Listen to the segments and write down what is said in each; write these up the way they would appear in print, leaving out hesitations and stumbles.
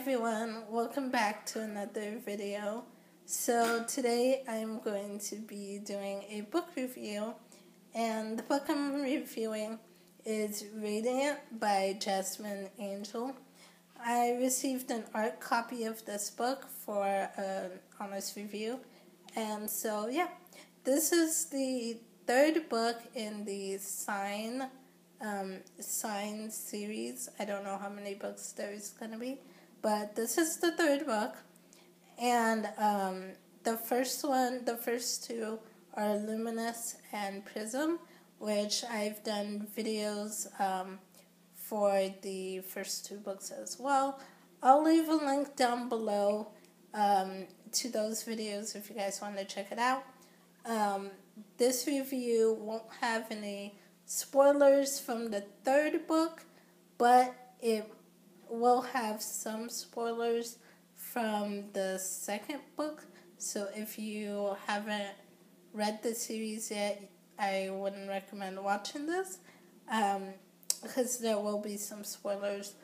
everyone, welcome back to another video. So today I'm going to be doing a book review, and the book I'm reviewing is Radiant by Jasmine Angel. I received an art copy of this book for an honest review, and so yeah, this is the third book in the Sign series. I don't know how many books there's going to be, but this is the third book, and the first two are Luminous and Prism, which I've done videos for the first two books as well. I'll leave a link down below to those videos if you guys want to check it out. This review won't have any spoilers from the third book, but it will have some spoilers from the second book. So if you haven't read the series yet, I wouldn't recommend watching this, because there will be some spoilers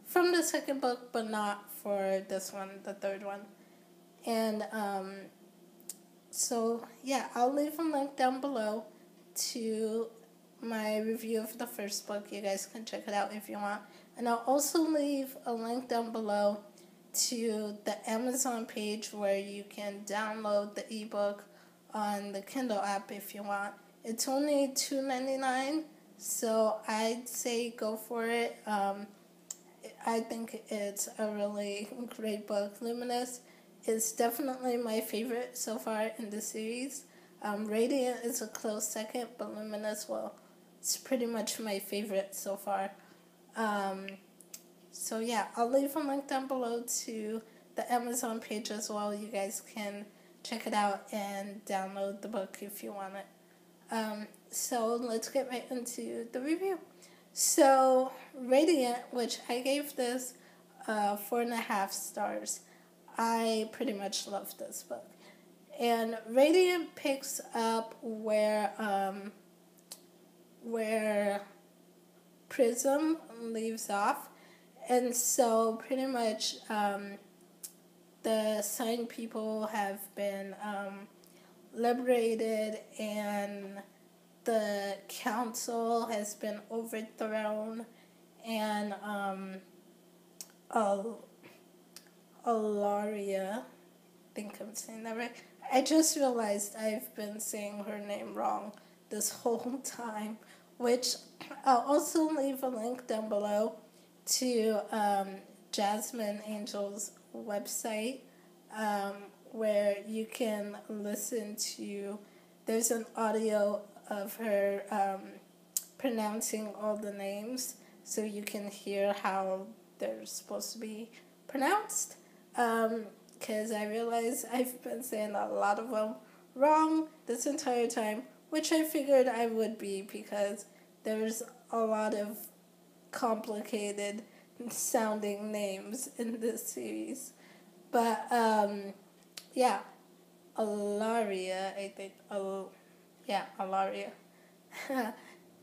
from the second book, but not for this one, the third one. And so yeah, I'll leave a link down below to my review of the first book. You guys can check it out if you want. And I'll also leave a link down below to the Amazon page where you can download the ebook on the Kindle app if you want. It's only $2.99, so I'd say go for it. I think it's a really great book. Luminous is definitely my favorite so far in the series. Radiant is a close second, but Luminous, well, it's pretty much my favorite so far. So yeah, I'll leave a link down below to the Amazon page as well. You guys can check it out and download the book if you want it. So let's get right into the review. So Radiant, which I gave this 4.5 stars. I pretty much love this book. And Radiant picks up where Prism leaves off. And so pretty much the Sign people have been liberated, and the council has been overthrown, and Alaria, I think I'm saying that right. I just realized I've been saying her name wrong this whole time, which I'll also leave a link down below to Jasmine Angel's website, where you can listen to, there's an audio of her pronouncing all the names, so you can hear how they're supposed to be pronounced, because I realize I've been saying a lot of them wrong this entire time, which I figured I would be because there's a lot of complicated sounding names in this series. But yeah, Alaria, I think. Alaria.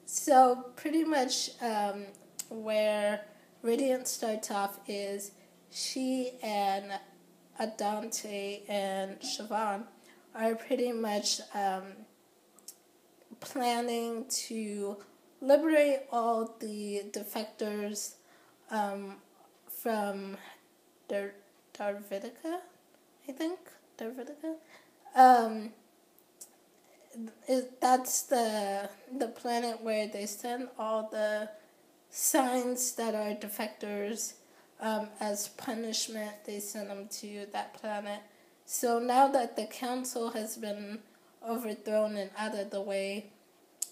So pretty much where Radiant starts off is she and Adante and Siobhan are pretty much planning to liberate all the defectors from Darvidica, I think. Darvidica. That's the planet where they send all the Signs that are defectors. As punishment, they send them to that planet. So now that the council has been overthrown and out of the way,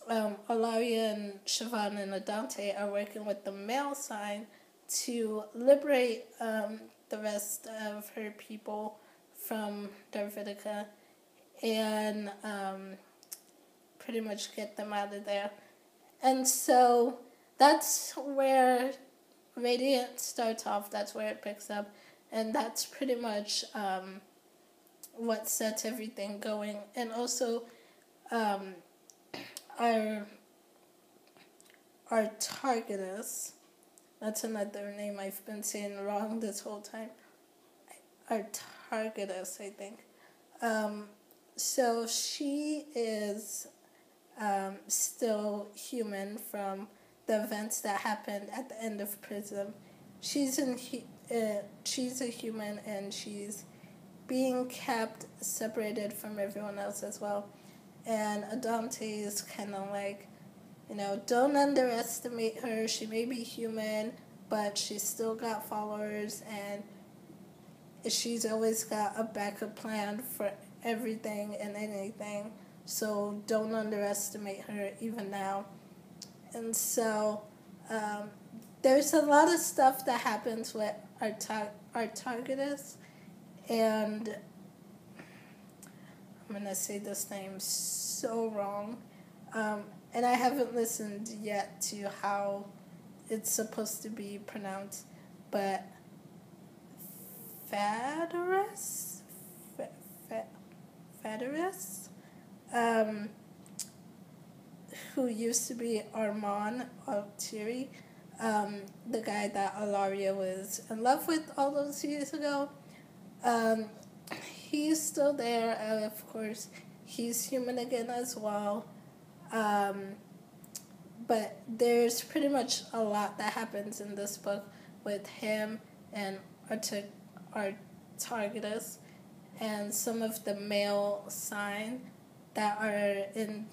Alaria and Siobhan and Adante are working with the male Sign to liberate the rest of her people from Darvidica and pretty much get them out of there. And so that's where Radiant starts off. That's where it picks up, and that's pretty much what sets everything going. And also our targetess, That's another name I've been saying wrong this whole time. Artargatas, I think. So she is still human from the events that happened at the end of Prism. She's she's a human, and she's being kept separated from everyone else as well. And Adante is kind of like, don't underestimate her. She may be human, but she's still got followers, and she's always got a backup plan for everything and anything. So don't underestimate her even now. And so there's a lot of stuff that happens with Artargatas, and I'm going to say this name so wrong. And I haven't listened yet to how it's supposed to be pronounced, but Phaedrus? Phaedrus? Who used to be Armand Altieri, the guy that Alaria was in love with all those years ago. He's still there, of course. He's human again as well. But there's pretty much a lot that happens in this book with him and Artargatas and some of the male sign that are in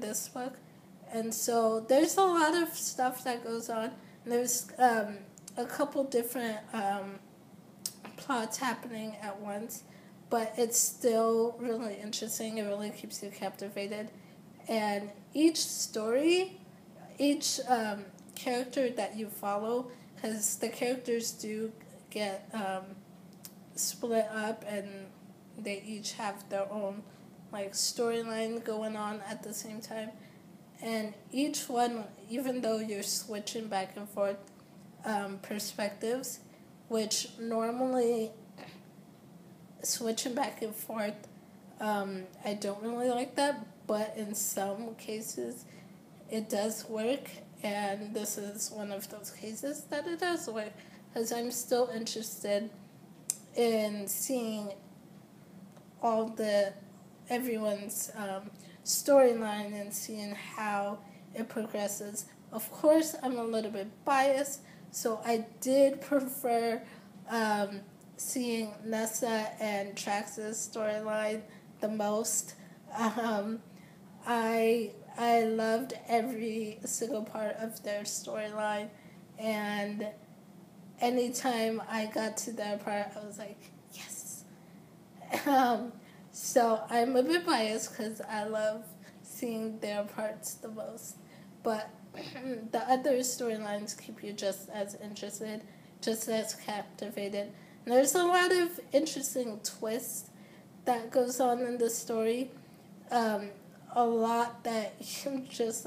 this book. And so there's a lot of stuff that goes on. There's a couple different plots happening at once, but it's still really interesting. It really keeps you captivated. And each story, each character that you follow, because the characters do get split up, and they each have their own storyline going on at the same time. And each one, even though you're switching back and forth perspectives, which normally switching back and forth, I don't really like that, but in some cases it does work, and this is one of those cases that it does work, because I'm still interested in seeing everyone's storyline and seeing how it progresses. Of course, I'm a little bit biased, so I did prefer seeing Nessa and Trax's storyline the most. I loved every single part of their storyline, and anytime I got to that part, I was like, yes. So I'm a bit biased because I love seeing their parts the most. But the other storylines keep you just as interested, just as captivated. And there's a lot of interesting twists that goes on in the story. A lot that can just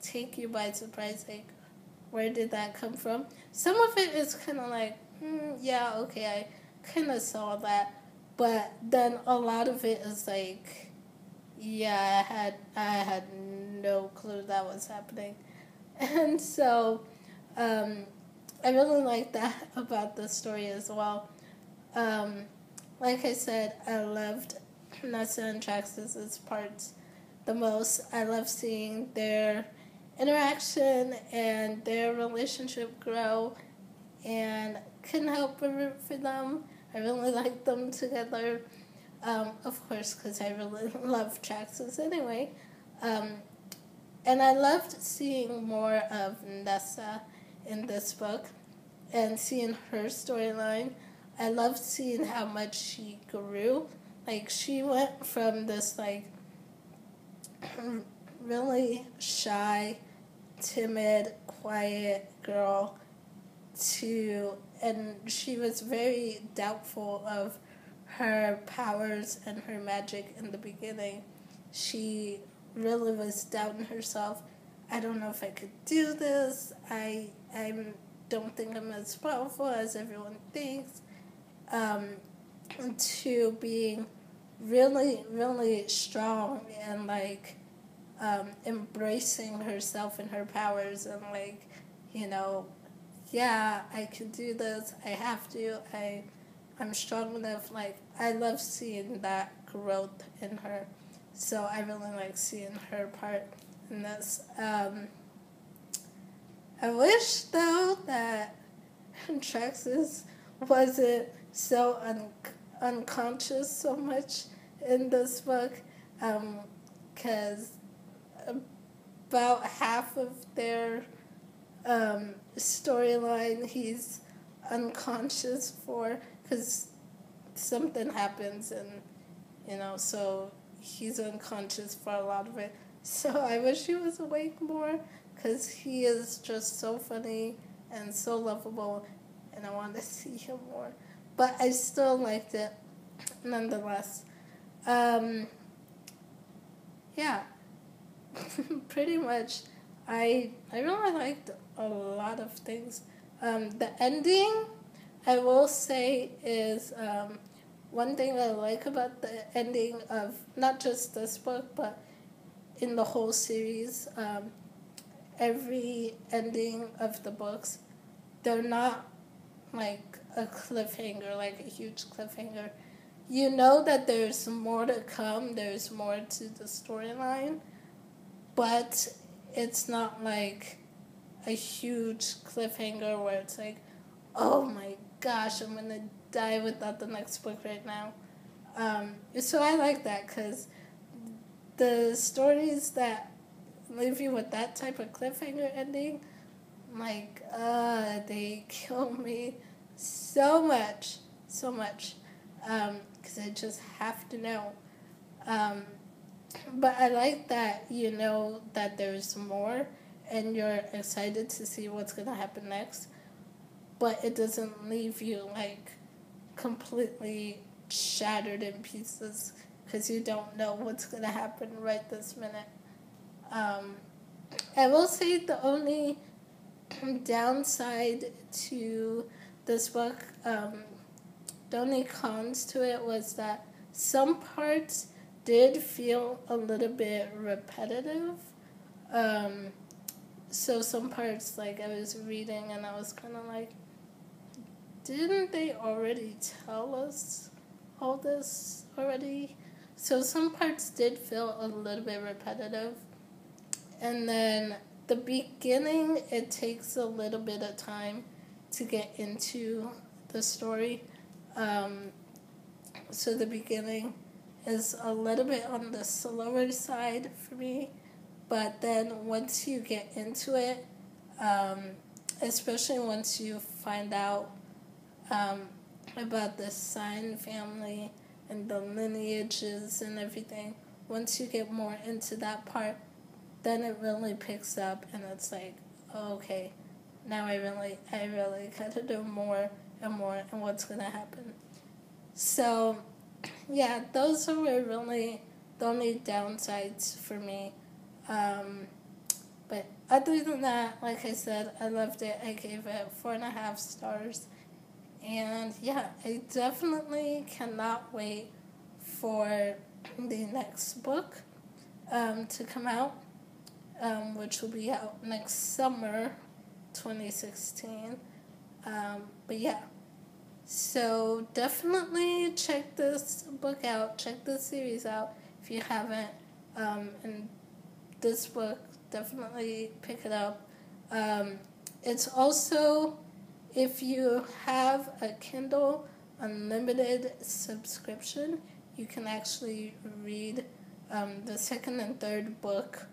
take you by surprise. Where did that come from? Some of it is kind of yeah, okay, I kind of saw that, but then a lot of it is yeah, I had no clue that was happening. And so I really like that about the story as well. Like I said, I loved Nessa and Traxxas' parts the most. I love seeing their interaction and their relationship grow, and couldn't help but root for them. I really like them together, of course, because I really love Traxxas anyway. And I loved seeing more of Nessa in this book and seeing her storyline. I loved seeing how much she grew. She went from this, really shy, timid, quiet girl and she was very doubtful of her powers and her magic in the beginning. She really was doubting herself. I don't know if I could do this. I don't think I'm as powerful as everyone thinks. To being really, really strong and embracing herself and her powers and like, yeah, I can do this. I have to. I'm strong enough. Like, I love seeing that growth in her. So I really like seeing her part in this. I wish, though, that Trexus wasn't so unconscious so much in this book, because about half of their storyline he's unconscious for, because something happens and so he's unconscious for a lot of it. So I wish he was awake more, because he is just so funny and so lovable, and I want to see him more. But I still liked it nonetheless. Yeah, pretty much. I really liked a lot of things. The ending, I will say, is one thing I like about the ending of not just this book, but in the whole series. Every ending of the books, they're not like a cliffhanger, like a huge cliffhanger. You know that there's more to come, there's more to the storyline, but it's not like a huge cliffhanger where it's like, oh my gosh, I'm going to die without the next book right now. So I like that, because the stories that leave you with that type of cliffhanger ending, like, they kill me so much, because I just have to know. But I like that you know that there's more, and you're excited to see what's going to happen next, but it doesn't leave you, like, completely shattered in pieces, because you don't know what's going to happen right this minute. I will say the only downside to this book, the only cons to it was that some parts did feel a little bit repetitive. So some parts, like, I was reading and I was kind of like, didn't they already tell us all this already? So some parts did feel a little bit repetitive. And then the beginning, it takes a little bit of time to get into the story. So the beginning is a little bit on the slower side for me. But then once you get into it, especially once you find out about the Sign family and the lineages and everything, once you get more into that part, then it really picks up, and it's like, oh, okay, now I really gotta do more and more, and what's gonna happen. So, yeah, those were really the only downsides for me. But other than that, like I said, I loved it. I gave it 4.5 stars. And yeah, I definitely cannot wait for the next book to come out, which will be out next summer, 2016. But yeah, so definitely check this book out, check this series out if you haven't. And this book, definitely pick it up. It's also, if you have a Kindle Unlimited subscription, you can actually read the second and third book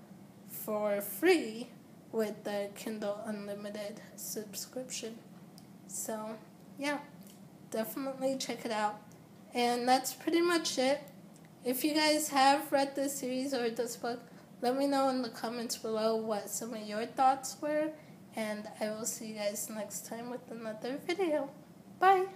for free with the Kindle Unlimited subscription. So, yeah, definitely check it out. And that's pretty much it. If you guys have read this series or this book, let me know in the comments below what some of your thoughts were. And I will see you guys next time with another video. Bye!